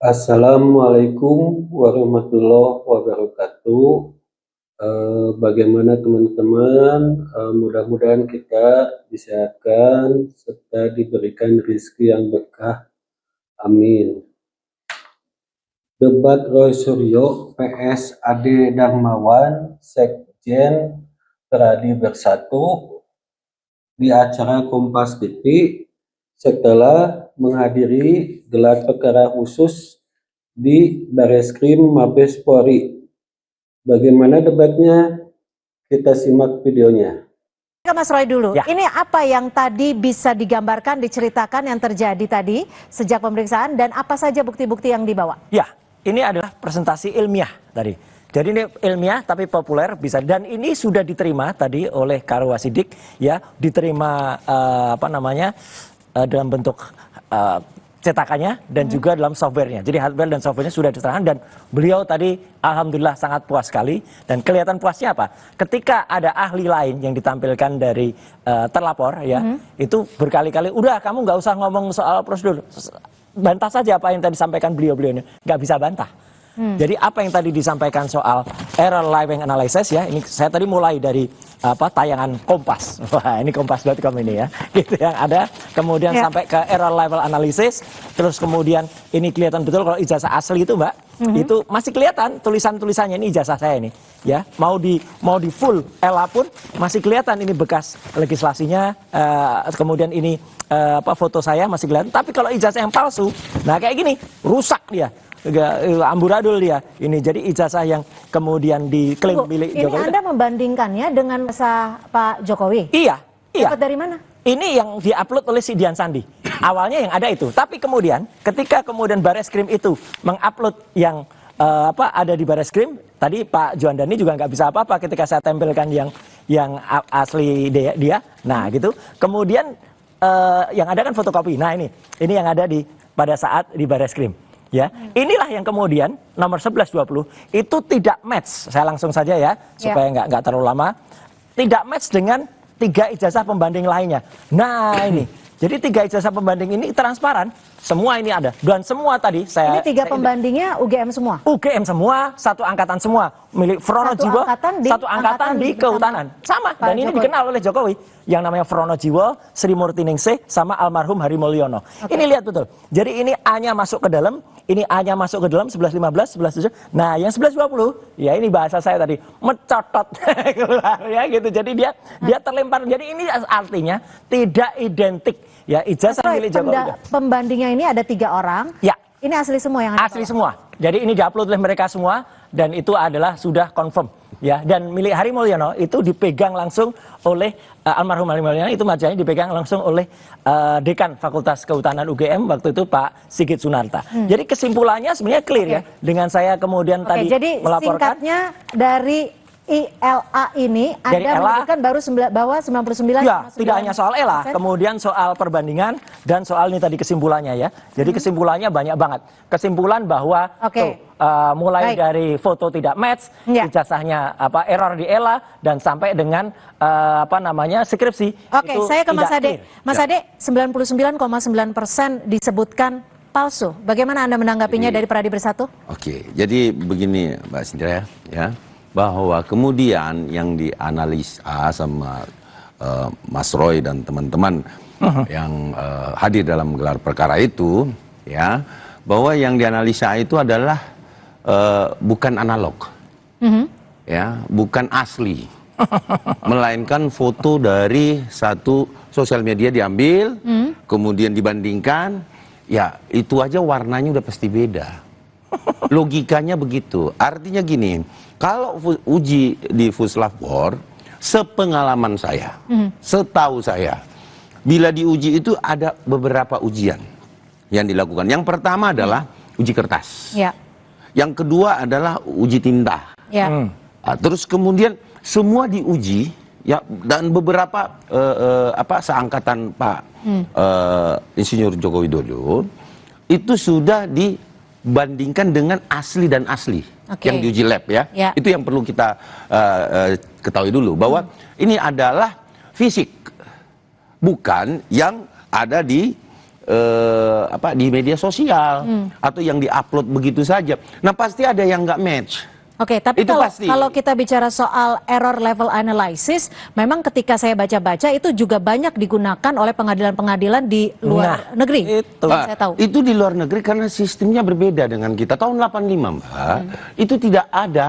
Assalamualaikum warahmatullahi wabarakatuh. Bagaimana teman-teman? Mudah-mudahan kita disehatkan serta diberikan rezeki yang berkah. Amin. Debat Roy Suryo PS Ade Darmawan Sekjen Teradi Bersatu di acara Kompas TV setelah menghadiri gelar perkara khusus di Bareskrim Mabes Polri. Bagaimana debatnya? Kita simak videonya. Ke Mas Roy dulu, Ya. ini apa yang tadi bisa digambarkan, diceritakan yang terjadi tadi sejak pemeriksaan dan apa saja bukti-bukti yang dibawa? Ya, ini adalah presentasi ilmiah tadi. Jadi ini ilmiah tapi populer bisa, dan ini sudah diterima tadi oleh Karo Wasidik, ya, diterima dalam bentuk cetakannya dan juga dalam softwarenya. Jadi hardware dan softwarenya sudah diserahkan dan beliau tadi alhamdulillah sangat puas sekali. Dan kelihatan puasnya apa? Ketika ada ahli lain yang ditampilkan dari terlapor, ya, itu berkali-kali, udah kamu nggak usah ngomong soal prosedur, bantah saja apa yang tadi disampaikan beliau-beliau ini. Nggak bisa bantah. Jadi apa yang tadi disampaikan soal error living analysis, ya, ini saya tadi mulai dari tayangan Kompas. Wah, ini kompas.com ini, ya. Gitu yang ada, kemudian sampai ke error level analysis, terus kemudian ini kelihatan betul kalau ijazah asli itu, Mbak. Itu masih kelihatan tulisan-tulisannya, ini ijazah saya ini, ya. Mau di full ELA pun masih kelihatan ini bekas legislasinya, kemudian ini foto saya masih kelihatan. Tapi kalau ijazah yang palsu, nah kayak gini, rusak dia. Amburadul dia ini. Jadi ijazah yang kemudian diklaim milik Jokowi. Ini Anda membandingkannya dengan masa Pak Jokowi? Iya. Dapat dari mana? Ini yang diupload oleh si Dian Sandi. Awalnya yang ada itu, tapi kemudian ketika kemudian Bareskrim itu mengupload yang ada di Bareskrim, tadi Pak Juandani juga nggak bisa apa-apa ketika saya tempelkan yang asli dia. Nah gitu. Kemudian yang ada kan fotokopi. Nah ini yang ada pada saat di Bareskrim. Ya, inilah yang kemudian nomor 1120 itu tidak match. Saya langsung saja ya, supaya nggak terlalu lama. Tidak match dengan 3 ijazah pembanding lainnya. Nah ini, jadi 3 ijazah pembanding ini transparan. Semua ini ada. Dan semua tadi Ini 3 pembandingnya UGM semua? UGM semua, satu angkatan semua. Milik Frono Jiwo, satu angkatan di Kehutanan. Sama, dan ini dikenal oleh Jokowi. Yang namanya Frono Jiwo, Sri Murti Ningsih, sama almarhum Hari Mulyono. Ini lihat betul. Jadi ini A-nya masuk ke dalam, ini A-nya masuk ke dalam, 1115, 1117. Nah yang 1120, ya ini bahasa saya tadi, mencotot keluar, ya gitu. Jadi dia terlempar. Jadi ini artinya tidak identik, ya, ijazah milik Jokowi. Pembandingnya ini ada 3 orang. Ya. Ini asli semua yang ada? Asli semua. Jadi ini diupload oleh mereka semua dan itu adalah sudah confirm, ya. Dan milik Hari Mulyono itu dipegang langsung oleh almarhum Hari Mulyono, itu majalahnya dipegang langsung oleh Dekan Fakultas Kehutanan UGM waktu itu Pak Sigit Sunarta. Jadi kesimpulannya sebenarnya clear, ya. Dengan saya kemudian tadi jadi melaporkan. Singkatnya dari ILA ini Anda menyebutkan bahwa 99. Ya, tidak hanya soal ELA, kemudian soal perbandingan dan soal ini tadi kesimpulannya, ya. Jadi kesimpulannya banyak banget. Kesimpulan bahwa mulai dari foto tidak match, ijazahnya error di ELA dan sampai dengan skripsi. Oke, saya ke Mas Ade. Mas Ade, 99,9% disebutkan palsu. Bagaimana Anda menanggapinya dari Pradi Bersatu? Oke, jadi begini Mbak Cynthia, ya, bahwa kemudian yang dianalisa sama Mas Roy dan teman-teman yang hadir dalam gelar perkara itu, ya, bahwa yang dianalisa itu adalah bukan analog, ya, bukan asli, melainkan foto dari satu sosial media diambil, kemudian dibandingkan, ya itu aja warnanya udah pasti beda. Logikanya begitu. Artinya gini, kalau uji di Puslapfor, sepengalaman saya, setahu saya, bila diuji itu ada beberapa ujian yang dilakukan. Yang pertama adalah uji kertas. Ya. Yang kedua adalah uji tinta. Ya. Terus kemudian semua diuji, ya, dan beberapa seangkatan Pak Insinyur Joko Widodo itu sudah dibandingkan dengan asli dan asli yang diuji lab, ya. Itu yang perlu kita ketahui dulu, bahwa ini adalah fisik, bukan yang ada di di media sosial atau yang diupload begitu saja. Nah pasti ada yang nggak match. Oke, tapi Itu pasti. kalau kita bicara soal error level analysis, memang ketika saya baca-baca itu juga banyak digunakan oleh pengadilan-pengadilan di luar negeri. itu. Yang saya tahu. Itu di luar negeri karena sistemnya berbeda dengan kita. Tahun 85 Mbak, itu tidak ada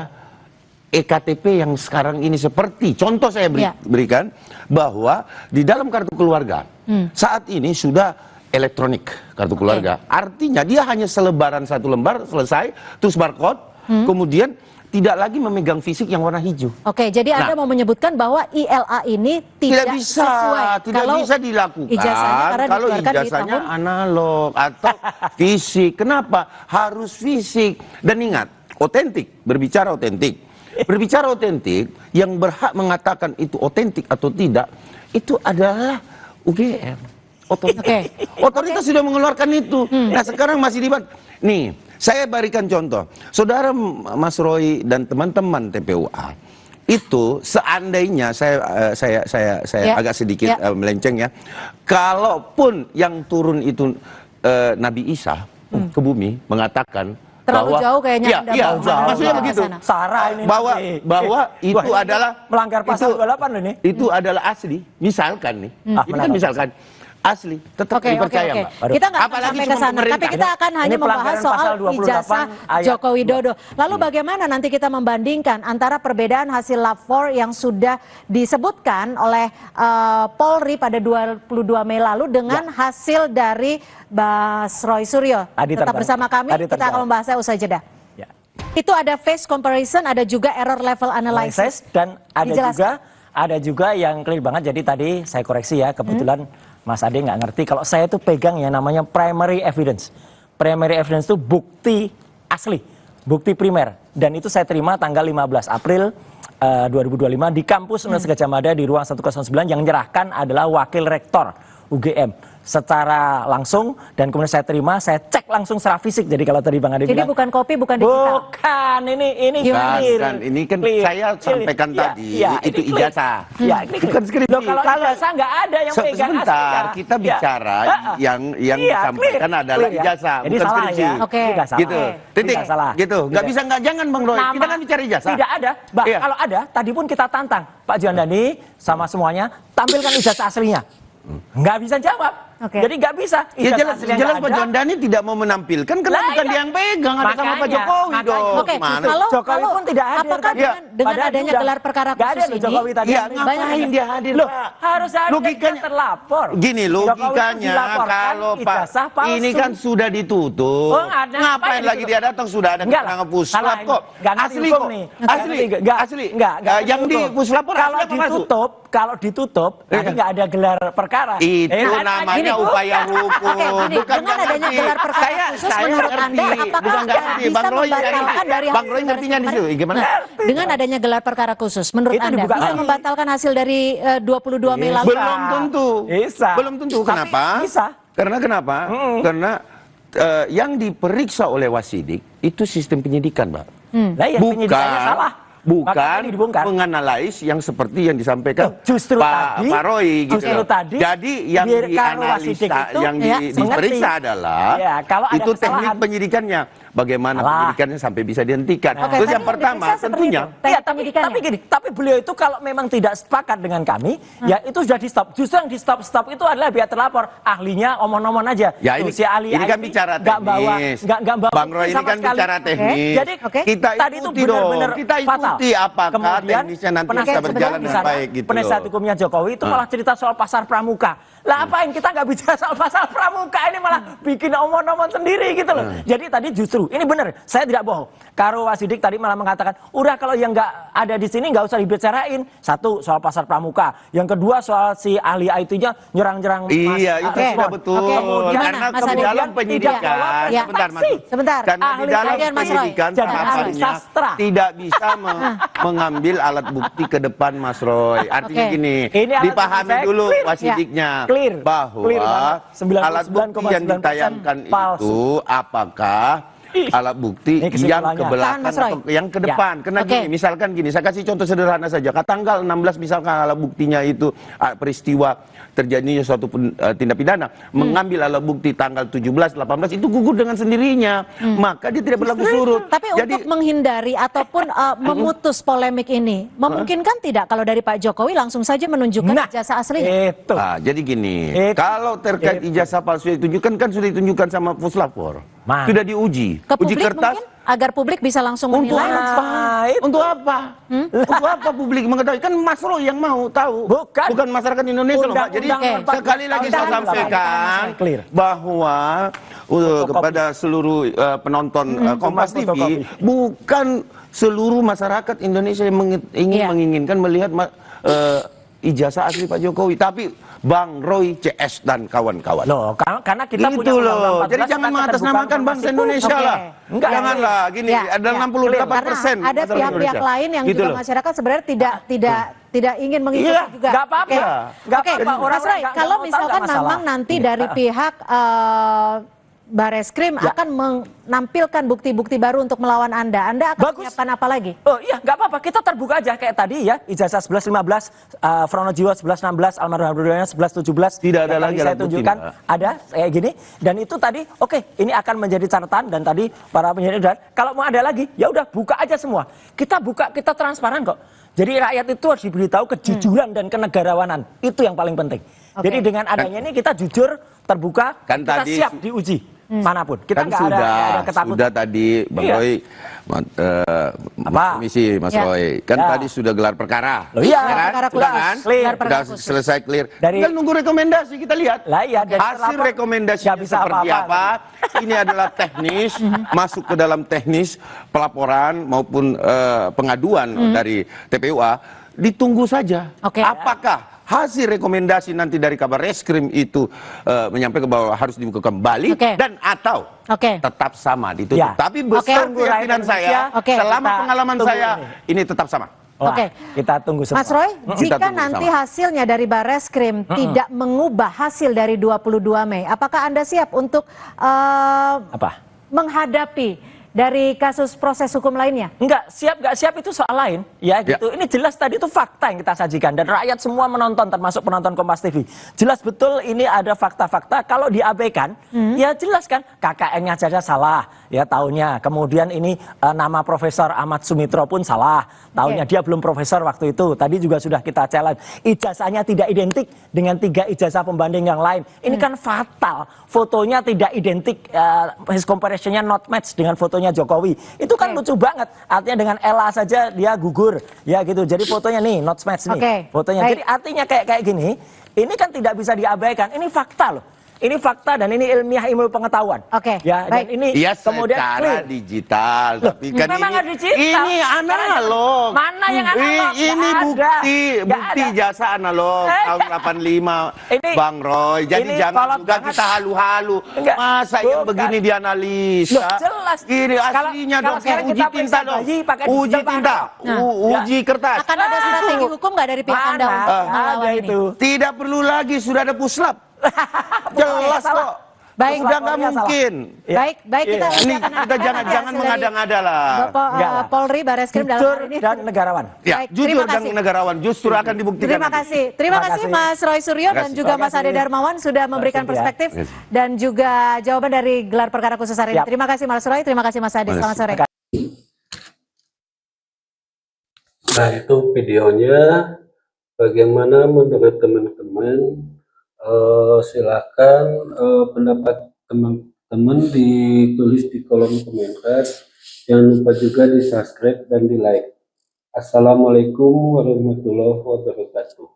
EKTP yang sekarang ini seperti contoh saya berikan bahwa di dalam kartu keluarga saat ini sudah elektronik kartu keluarga. Artinya dia hanya selebaran satu lembar selesai, terus barcode, kemudian tidak lagi memegang fisik yang warna hijau. Oke, jadi Anda mau menyebutkan bahwa ILA ini tidak sesuai. Tidak bisa dilakukan ijazahnya karena kalau dikeluarkan di ijazahnya tahun analog atau fisik. Kenapa? Harus fisik. Dan ingat, otentik, berbicara otentik. Berbicara otentik, yang berhak mengatakan itu otentik atau tidak, itu adalah UGM. Otoritas sudah mengeluarkan itu. Nah sekarang masih dibahas. Nih, saya berikan contoh. Saudara Mas Roy dan teman-teman TPUA itu seandainya saya agak sedikit melenceng ya. Kalaupun yang turun itu Nabi Isa ke bumi mengatakan terlalu bahwa jauh kayaknya Anda jauh. Maksudnya begitu. Sarah ini bahwa itu adalah melanggar pasal 28 ini. Itu adalah asli. Misalkan nih. Ini kan misalkan asli, tetap dipercaya Mbak. Kita nggak akan sampai ke sana, tapi kita akan hanya membahas soal ijazah Joko Widodo. Lalu bagaimana nanti kita membandingkan antara perbedaan hasil lapor yang sudah disebutkan oleh Polri pada 22 Mei lalu dengan hasil dari Mas Roy Suryo. Tetap bersama kami, kita akan membahasnya usai jeda. Itu ada face comparison, ada juga error level analysis. Dan ada juga yang clear banget. Jadi tadi saya koreksi ya, kebetulan Mas Ade nggak ngerti. Kalau saya tuh pegang yang namanya primary evidence. Primary evidence itu bukti asli, bukti primer. Dan itu saya terima tanggal 15 April 2025 di kampus Universitas Gadjah Mada di ruang 109 yang menyerahkan adalah wakil rektor UGM. Secara langsung dan kemudian saya terima, saya cek langsung secara fisik. Jadi kalau tadi Bang Ade bilang, bukan kopi, bukan digital. Bukan, ini clear. Ini kan saya sampaikan tadi, itu ijazah. Ya, ini bukan skripsi. Kalau ijazah nggak ada yang pegang sebentar, kita bicara yang disampaikan adalah ijazah, bukan skripsi. Gitu. Titik. Gitu. Nggak bisa jangan Bang Roy. Kita kan bicara ijazah. Tidak ada. Kalau ada, tadi pun kita tantang Pak Juandani sama semuanya, tampilkan ijazah aslinya. Nggak bisa jawab. Jadi nggak bisa. Ya jelas Pak Juandani tidak mau menampilkan karena bukan dia yang pegang, ada sama Pak Jokowi dong. Jokowi pun tidak hadir. Apakah dengan adanya gelar perkara khusus ini? Jokowi tadi. Ngapain dia hadir? Loh, harus ada logikanya terlapor. Gini logikanya kalau Pak ini kan sudah ditutup. Ngapain lagi dia datang, sudah ada keterangan puslap kok. Asli kok. Asli. Yang di puslap kalau ditutup, nanti nggak ada gelar perkara. Itu namanya upaya hukum. Bukan dengan adanya gelar perkara khusus menurut Anda, apakah bisa membatalkan dari Bang Roy ngertinya di situ, gimana? Dengan adanya gelar perkara khusus, menurut Anda bisa membatalkan hasil dari 22 Mei lalu? Belum tentu. Belum tentu. Kenapa? Karena kenapa? Karena yang diperiksa oleh wasidik itu sistem penyidikan, Mbak. Penyidikannya salah. Bukan menganalisis yang seperti yang disampaikan Pak Roy gitu. Jadi yang dianalisa, yang diperiksa adalah itu teknik penyidikannya. Bagaimana penyidikannya sampai bisa dihentikan. Terus yang pertama tentunya. Tapi beliau itu kalau memang tidak sepakat dengan kami, ya itu sudah di stop. Justru yang di stop itu adalah pihak terlapor. Ahlinya omong-omong aja. Ya ini kan bicara teknis. Bang Roy ini kan bicara teknis. Jadi kita ikuti dong. Kita ikuti apakah teknisnya nanti bisa berjalan dengan baik gitu. Penasihat hukumnya Jokowi itu malah cerita soal pasar pramuka. Lah apain kita nggak bicara soal pasar pramuka, ini malah bikin omong-omong sendiri gitu loh. Jadi tadi justru ini benar, saya tidak bohong. Karo Wasidik tadi malah mengatakan, udah kalau yang nggak ada di sini nggak usah dibicarain. Satu soal pasar pramuka, yang kedua soal si ahli IT-nya nyerang-nyerang. Iya itu sudah betul. Karena ke dalam penyidikan, sebentar. Karena di dalam penyidikan tahapannya tidak bisa mengambil alat bukti ke depan Mas Roy. Artinya gini, dipahami dulu Wasidiknya. Bahwa alat bukti yang ditayangkan itu apakah alat bukti Ini yang kesimpulannya. ke belakang Tahan, Mas Roy. atau yang ke depan. Karena Oke. gini, misalkan gini, saya kasih contoh sederhana saja. Tanggal 16 misalkan alat buktinya itu peristiwa terjadinya suatu tindak pidana, mengambil alat bukti tanggal 17, 18 itu gugur dengan sendirinya. Maka dia tidak berlaku surut. Tapi Jadi untuk menghindari ataupun memutus polemik ini, memungkinkan tidak kalau dari Pak Jokowi langsung saja menunjukkan ijazah aslinya? Itu. jadi gini, Itu. kalau terkait ijazah palsu yang ditunjukkan kan sudah ditunjukkan sama puslapor. Man. Sudah diuji. Ke Uji publik kertas. mungkin agar publik bisa langsung Untuk menilai. apa? Untuk apa? Untuk apa publik mengetahui? Kan Mas Roy yang mau tahu. Bukan. Masyarakat Indonesia loh, Pak. Jadi Undang-undang sekali lagi saya Undang-undang sampaikan clear. bahwa kepada seluruh penonton Kompas TV, fotokopi. bukan seluruh masyarakat Indonesia yang Iya. menginginkan melihat ijazah asli Pak Jokowi, tapi Bang Roy CS dan kawan-kawan. Loh, karena kita punya Gitu Undang-Undang loh. 14 Jadi jangan tentang mengatasnamakan keterbukaan bangsa informasi. Indonesia Oke. lah. Enggak. Janganlah gini, ada 68%. Karena ada pihak-pihak lain yang Gitu juga loh. masyarakat sebenarnya tidak ingin mengikuti Iya, juga. nggak apa-apa. Oke. Nggak Oke, apa-apa. Mas Orang-orang Roy, nggak kalau mau tahu, misalkan nggak masalah. memang nanti dari pihak Bareskrim akan menampilkan bukti-bukti baru untuk melawan Anda akan Bagus. menyiapkan apa lagi? Oh iya, nggak apa-apa. Kita terbuka aja kayak tadi ya. Ijazah 1115, Frono Jiwa 1116, Almarhum Abdurrahman 1117. Tidak ada Yang lagi tadi saya alat bukti, tunjukkan. Mbak. Ada kayak gini. Dan itu tadi, oke, ini akan menjadi catatan. Dan tadi para penyidik, kalau mau ada lagi, ya udah buka aja semua. Kita buka, kita transparan kok. Jadi rakyat itu harus diberitahu kejujuran dan kenegarawanan. Itu yang paling penting. Oke. Jadi dengan adanya ini kita jujur, terbuka, Kan kita tadi siap diuji manapun. Kita Kan nggak ada ketakutan. sudah tadi Bang Iya. Roy, Apa? Komisi Mas Ya. Roy, kan Ya. tadi sudah gelar perkara. Loh, iya. Ya kan? Perkara Sudah khusus. kan? Clear. Gelar perkara Sudah khusus. selesai clear. Dari- Tinggal nunggu rekomendasi, kita lihat. Lah iya, dari Hasil terlapor rekomendasi nggak bisa seperti apa-apa. apa? Ini adalah teknis, masuk ke dalam teknis pelaporan maupun pengaduan dari TPUA. Ditunggu saja. Oke. Apakah hasil rekomendasi nanti dari Kabar Reskrim itu menyampaikan bahwa harus dibuka kembali Oke. dan atau Oke. tetap sama ditutup. Ya. Tapi besar Oke. keyakinan saya, Oke. selama Kita pengalaman tunggu saya, ini tetap sama. Wah, Oke. kita tunggu semua. Mas Roy, Kita jika tunggu nanti sama. hasilnya dari Bareskrim tidak mengubah hasil dari 22 Mei, apakah Anda siap untuk Apa? menghadapi dari kasus proses hukum lainnya? Enggak siap itu soal lain ya gitu. Ini jelas tadi itu fakta yang kita sajikan dan rakyat semua menonton termasuk penonton Kompas TV. Jelas betul ini ada fakta-fakta. Kalau diabaikan ya jelas kan KKN-nya saja salah ya tahunnya. Kemudian ini nama Profesor Ahmad Sumitro pun salah. Tahunnya dia belum profesor waktu itu. Tadi juga sudah kita challenge. Ijazahnya tidak identik dengan 3 ijazah pembanding yang lain. Ini kan fatal. Fotonya tidak identik, his comparison-nya not match dengan fotonya Jokowi. Itu kan lucu banget. Artinya dengan Ella saja dia gugur. Ya gitu. Jadi fotonya nih not match nih. Oke. Fotonya. Baik. Jadi artinya kayak gini. Ini kan tidak bisa diabaikan. Ini fakta loh. Ini fakta dan ini ilmiah ilmu pengetahuan. Oke, Ya, baik. dan ini Iya kemudian secara clear. digital, tapi kan memang ini, ada digital. ini analog. Mana yang analog? Ini Nggak ada. bukti, Nggak bukti ada. jasa analog tahun 85, Ini- Bang Roy. Jadi ini jangan kolot juga banget. kita halu-halu. Enggak. Masa yang Bukan. begini dianalisa? Loh, jelas. Ini Kalau- aslinya kalau dong, sekarang uji kita tinta periksa dong. bayi pakai Uji digital, tinta, Pak. Nah. uji kertas. Akan ada strategi hukum nggak dari pihak Anda untuk Mana melawan ada ini? itu. Tidak perlu lagi, sudah ada puslap. Jelas salah. kok. Baik. Sudah nggak Lapornya salah. mungkin. Ya. Baik kita Iya. Ini akan kita nantikan jangan nanti hasil dari mengada-ngada lah. Enggak lah. Polri Bareskrim dalam Jujur hal ini. dan negarawan. Ya, Baik, jujur terima dan kasih. negarawan justru akan dibuktikan. Terima nanti. kasih. Terima Terima kasih kasih. Mas Roy Suryo Terima dan kasih. juga Terima Mas Ade kasih. Darmawan sudah memberikan Terima kasih, perspektif ya. dan juga jawaban dari gelar perkara khusus hari ini. Siap. Terima kasih Mas Roy, terima kasih Mas Ade. Selamat sore. Nah, itu videonya. Bagaimana menurut teman-teman? Silakan pendapat teman-teman ditulis di kolom komentar. Jangan lupa juga di subscribe dan di like. Assalamualaikum warahmatullahi wabarakatuh.